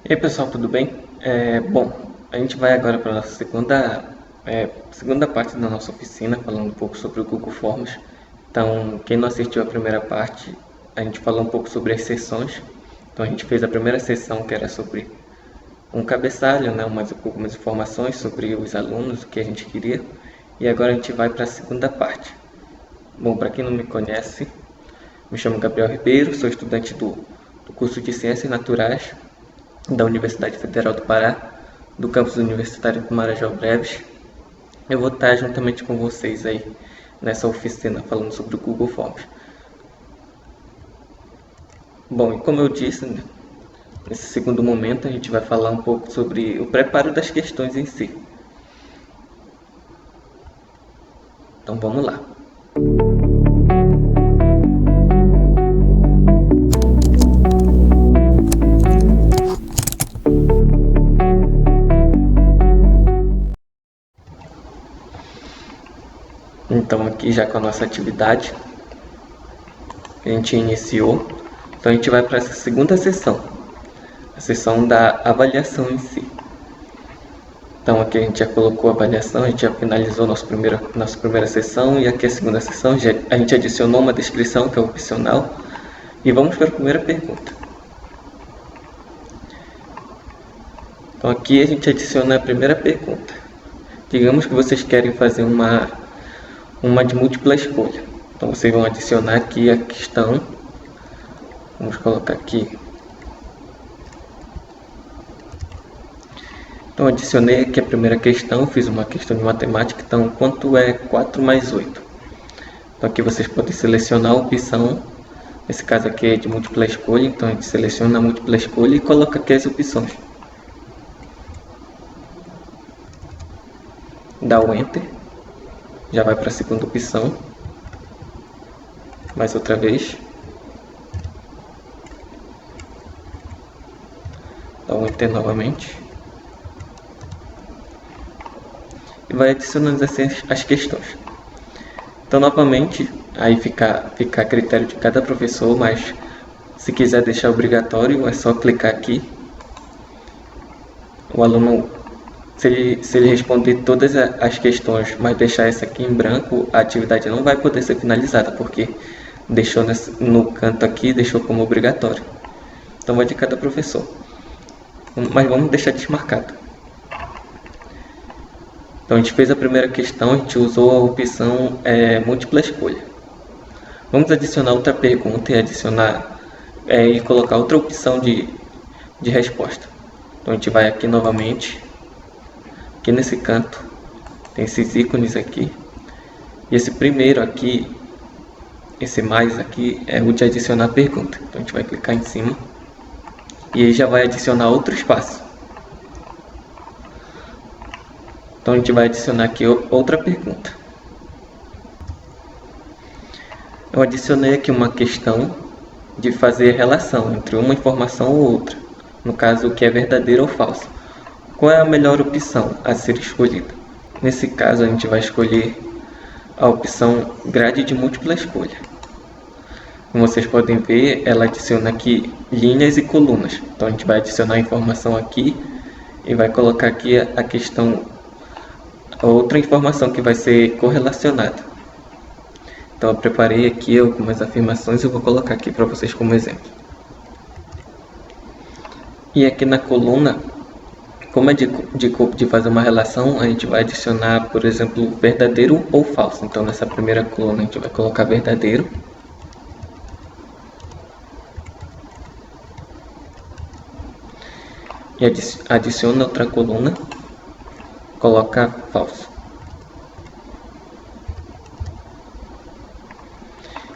E aí pessoal, tudo bem? Bom, a gente vai agora para a nossa segunda parte da nossa oficina, falando um pouco sobre o Google Forms. Então, quem não assistiu a primeira parte, a gente falou um pouco sobre as sessões. Então, a gente fez a primeira sessão que era sobre um cabeçalho, né, algumas informações sobre os alunos, o que a gente queria. E agora a gente vai para a segunda parte. Bom, para quem não me conhece, me chamo Gabriel Ribeiro, sou estudante do curso de Ciências Naturais da Universidade Federal do Pará, do campus universitário do Marajó Breves. Eu vou estar juntamente com vocês aí nessa oficina falando sobre o Google Forms. Bom, e como eu disse, né, nesse segundo momento a gente vai falar um pouco sobre o preparo das questões em si. Então vamos lá. Então aqui já com a nossa atividade que a gente iniciou, então a gente vai para essa segunda sessão, a sessão da avaliação em si. Então aqui a gente já colocou a avaliação, a gente já finalizou nossa primeira sessão, e aqui a segunda sessão a gente adicionou uma descrição que é opcional. E vamos para a primeira pergunta. Então aqui a gente adiciona a primeira pergunta. Digamos que vocês querem fazer uma de múltipla escolha. Então vocês vão adicionar aqui a questão. Vamos colocar aqui. Então adicionei aqui a primeira questão, fiz uma questão de matemática. Então quanto é 4 mais 8? Então aqui vocês podem selecionar a opção. Nesse caso aqui é de múltipla escolha, então a gente seleciona a múltipla escolha e coloca aqui as opções. Dá o Enter. Já vai para a segunda opção. Mais outra vez. Dá o Enter novamente. E vai adicionando assim as questões. Então novamente, aí fica a critério de cada professor, mas se quiser deixar obrigatório, é só clicar aqui. O aluno, se ele responder todas as questões, mas deixar essa aqui em branco, a atividade não vai poder ser finalizada, porque deixou no canto aqui, deixou como obrigatório. Então vai de cada professor. Mas vamos deixar desmarcado. Então a gente fez a primeira questão, a gente usou a opção múltipla escolha. Vamos adicionar outra pergunta e colocar outra opção de resposta. Então a gente vai aqui novamente, aqui nesse canto, tem esses ícones aqui. E esse primeiro aqui, esse mais aqui, é o de adicionar pergunta. Então a gente vai clicar em cima e aí já vai adicionar outro espaço. Então a gente vai adicionar aqui outra pergunta. Eu adicionei aqui uma questão de fazer relação entre uma informação ou outra. No caso, o que é verdadeiro ou falso. Qual é a melhor opção a ser escolhida? Nesse caso, a gente vai escolher a opção grade de múltipla escolha. Como vocês podem ver, ela adiciona aqui linhas e colunas. Então a gente vai adicionar a informação aqui e vai colocar aqui a questão, outra informação que vai ser correlacionada. Então eu preparei aqui algumas afirmações e eu vou colocar aqui para vocês como exemplo. E aqui na coluna, como é de fazer uma relação, a gente vai adicionar, por exemplo, verdadeiro ou falso. Então nessa primeira coluna a gente vai colocar verdadeiro. E adiciona outra coluna, coloca falso.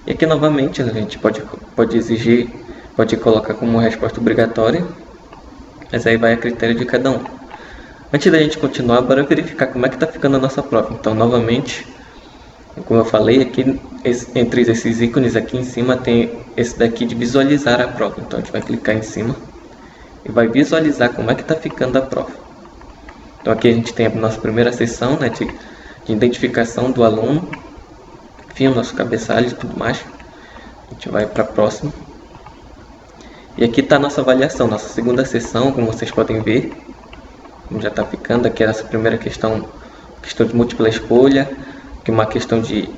E aqui novamente a gente pode exigir, pode colocar como resposta obrigatória, mas aí vai a critério de cada um. Antes da gente continuar, bora verificar como é que está ficando a nossa prova. Então novamente, como eu falei, aqui entre esses ícones aqui em cima tem esse daqui de visualizar a prova. Então a gente vai clicar em cima e vai visualizar como é que está ficando a prova. Então aqui a gente tem a nossa primeira sessão, né, de identificação do aluno, enfim, o nosso cabeçalho e tudo mais. A gente vai para a próxima. E aqui está a nossa avaliação, nossa segunda sessão, como vocês podem ver. Já está ficando aqui essa primeira questão, questão de múltipla escolha, que é uma questão de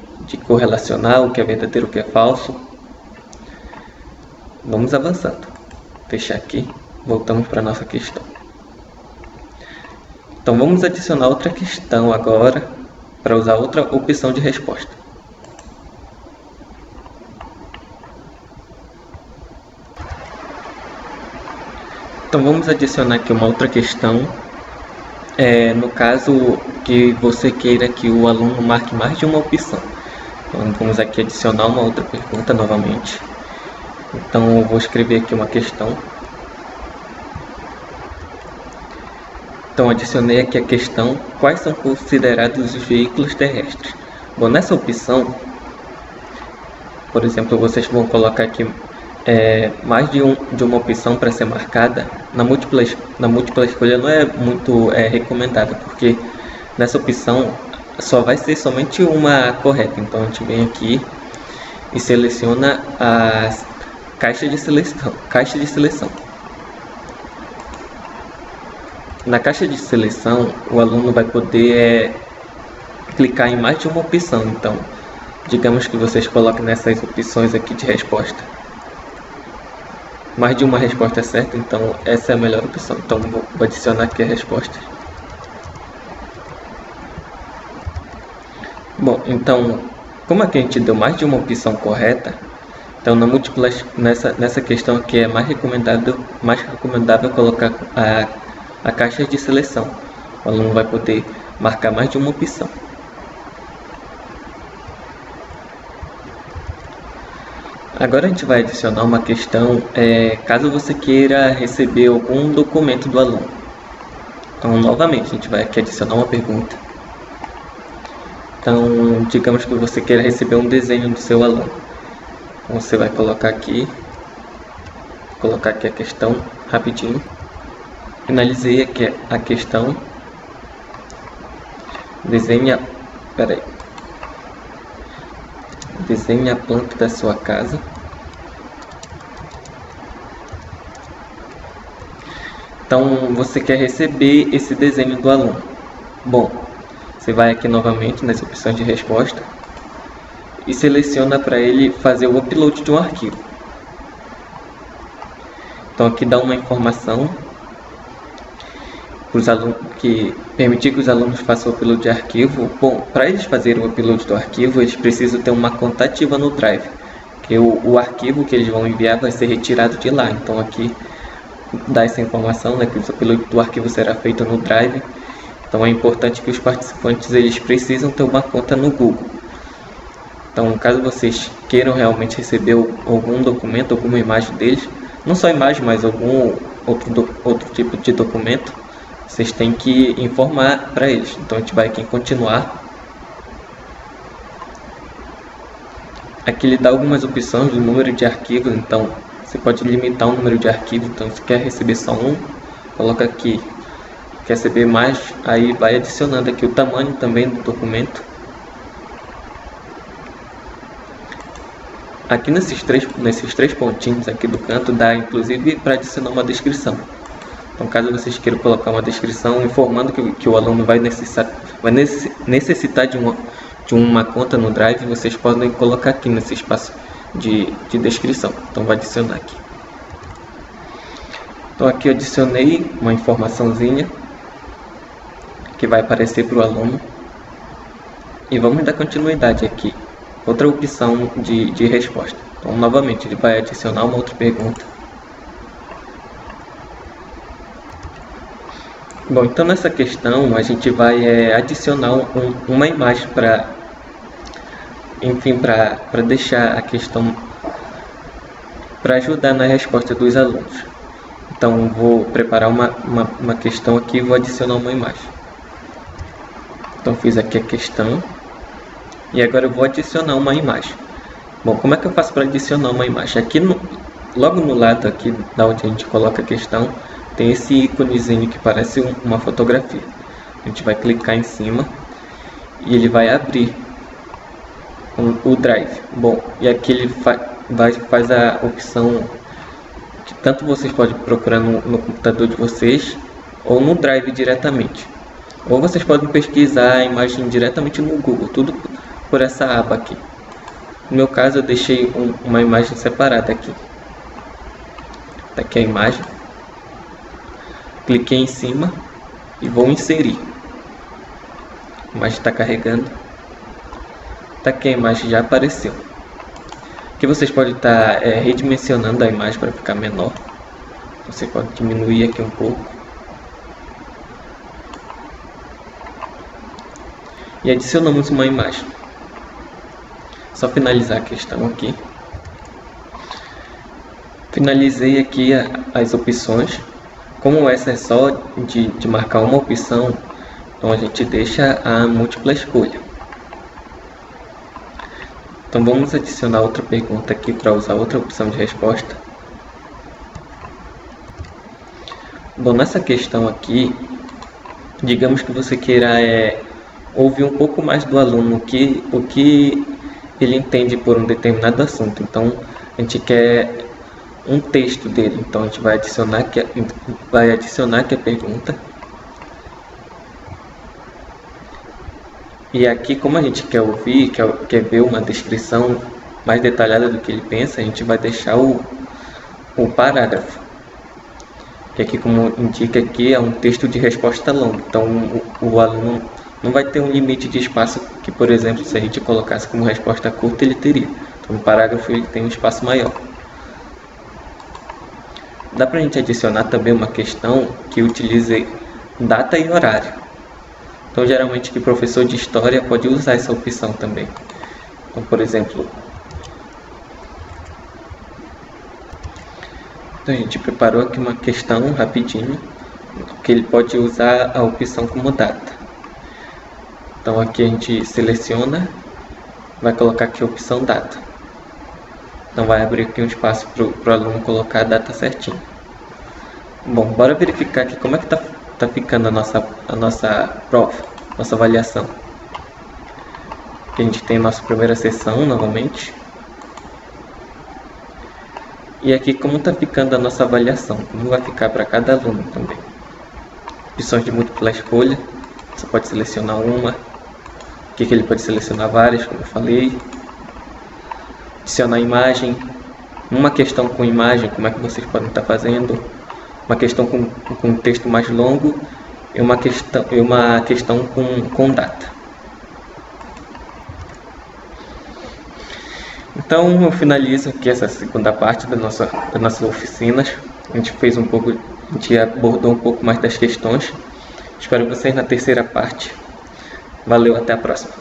correlacionar o que é verdadeiro e o que é falso. Vamos avançando. Fechar aqui, voltamos para a nossa questão. Então vamos adicionar outra questão agora, para usar outra opção de resposta. Então vamos adicionar aqui uma outra questão, no caso que você queira que o aluno marque mais de uma opção. Então vamos aqui adicionar uma outra pergunta novamente. Então eu vou escrever aqui uma questão. Então adicionei aqui a questão: quais são considerados os veículos terrestres? Bom, nessa opção, por exemplo, vocês vão colocar aqui mais de uma opção para ser marcada. Na múltipla escolha não é muito recomendável, porque nessa opção só vai ser somente uma correta. Então a gente vem aqui e seleciona a caixa de seleção. Na caixa de seleção, o aluno vai poder clicar em mais de uma opção. Então, digamos que vocês coloquem nessas opções aqui de resposta mais de uma resposta certa, então essa é a melhor opção. Então vou adicionar aqui a resposta. Bom, então, como aqui a gente deu mais de uma opção correta, então nessa questão aqui é mais recomendável colocar a caixa de seleção. O aluno vai poder marcar mais de uma opção. Agora a gente vai adicionar uma questão, caso você queira receber algum documento do aluno. Então, novamente, a gente vai aqui adicionar uma pergunta. Então, digamos que você queira receber um desenho do seu aluno. Então, você vai colocar aqui a questão rapidinho. Finalizei aqui a questão. Desenhe a planta da sua casa. Então, você quer receber esse desenho do aluno. Bom, você vai aqui novamente nas opções de resposta e seleciona para ele fazer o upload de um arquivo. Então, aqui dá uma informação para os alunos, que permitir que os alunos façam o upload de arquivo. Bom, para eles fazerem o upload do arquivo, eles precisam ter uma conta ativa no Drive, que o arquivo que eles vão enviar vai ser retirado de lá. Então aqui dá essa informação, né, que o upload do arquivo será feito no Drive. Então é importante que os participantes eles precisam ter uma conta no Google. Então, caso vocês queiram realmente receber algum documento, alguma imagem deles, não só imagem, mas algum outro tipo de documento, vocês têm que informar para eles. Então a gente vai aqui em continuar. Aqui ele dá algumas opções do número de arquivos. Então você pode limitar o número de arquivos. Então se quer receber só um, coloca aqui. Quer receber mais, aí vai adicionando aqui o tamanho também do documento. Aqui nesses três pontinhos aqui do canto dá inclusive para adicionar uma descrição. Então, caso vocês queiram colocar uma descrição informando que o aluno vai necessitar de uma conta no Drive, vocês podem colocar aqui nesse espaço de descrição. Então, vou adicionar aqui. Então, aqui eu adicionei uma informaçãozinha que vai aparecer para o aluno. E vamos dar continuidade aqui. Outra opção de resposta. Então, novamente, ele vai adicionar uma outra pergunta. Bom, então nessa questão a gente vai adicionar uma imagem para deixar a questão, para ajudar na resposta dos alunos. Então vou preparar uma questão aqui e vou adicionar uma imagem. Então fiz aqui a questão e agora eu vou adicionar uma imagem. Bom, como é que eu faço para adicionar uma imagem? Aqui logo no lado aqui da onde a gente coloca a questão, tem esse íconezinho que parece uma fotografia. A gente vai clicar em cima e ele vai abrir o Drive. Bom, e aqui ele faz a opção que tanto vocês podem procurar no computador de vocês ou no Drive diretamente. Ou vocês podem pesquisar a imagem diretamente no Google, tudo por essa aba aqui. No meu caso eu deixei uma imagem separada aqui. Tá aqui a imagem. Cliquei em cima e vou inserir. A imagem está carregando. Tá aqui a imagem, já apareceu. Aqui vocês podem estar redimensionando a imagem para ficar menor. Você pode diminuir aqui um pouco. E adicionamos uma imagem. Só finalizar a questão aqui. Finalizei aqui as opções. Como essa é só de marcar uma opção, então a gente deixa a múltipla escolha. Então vamos adicionar outra pergunta aqui para usar outra opção de resposta. Bom, nessa questão aqui, digamos que você queira ouvir um pouco mais do aluno, o que ele entende por um determinado assunto. Então a gente quer um texto dele, então a gente vai adicionar aqui a pergunta. E aqui, como a gente quer ouvir, quer ver uma descrição mais detalhada do que ele pensa, a gente vai deixar o parágrafo. Que aqui, como indica aqui, é um texto de resposta longa. Então o aluno não vai ter um limite de espaço que, por exemplo, se a gente colocasse como resposta curta, ele teria. Então o parágrafo ele tem um espaço maior. Dá para a gente adicionar também uma questão que utilize data e horário. Então, geralmente, que professor de história pode usar essa opção também. Então, por exemplo, a gente preparou aqui uma questão rapidinho, que ele pode usar a opção como data. Então, aqui a gente seleciona, vai colocar aqui a opção data. Então, vai abrir aqui um espaço para o aluno colocar a data certinho. Bom, bora verificar aqui como é que tá ficando a nossa prova, nossa avaliação. Aqui a gente tem a nossa primeira sessão novamente. E aqui como está ficando a nossa avaliação, como vai ficar para cada aluno também. Opções de múltipla escolha, você pode selecionar uma. Aqui que ele pode selecionar várias, como eu falei. Adicionar imagem, uma questão com imagem, como é que vocês podem estar fazendo. Uma questão com um texto mais longo e uma questão com data. Então eu finalizo aqui essa segunda parte das nossas oficinas. A gente abordou um pouco mais das questões. Espero vocês na terceira parte. Valeu, até a próxima.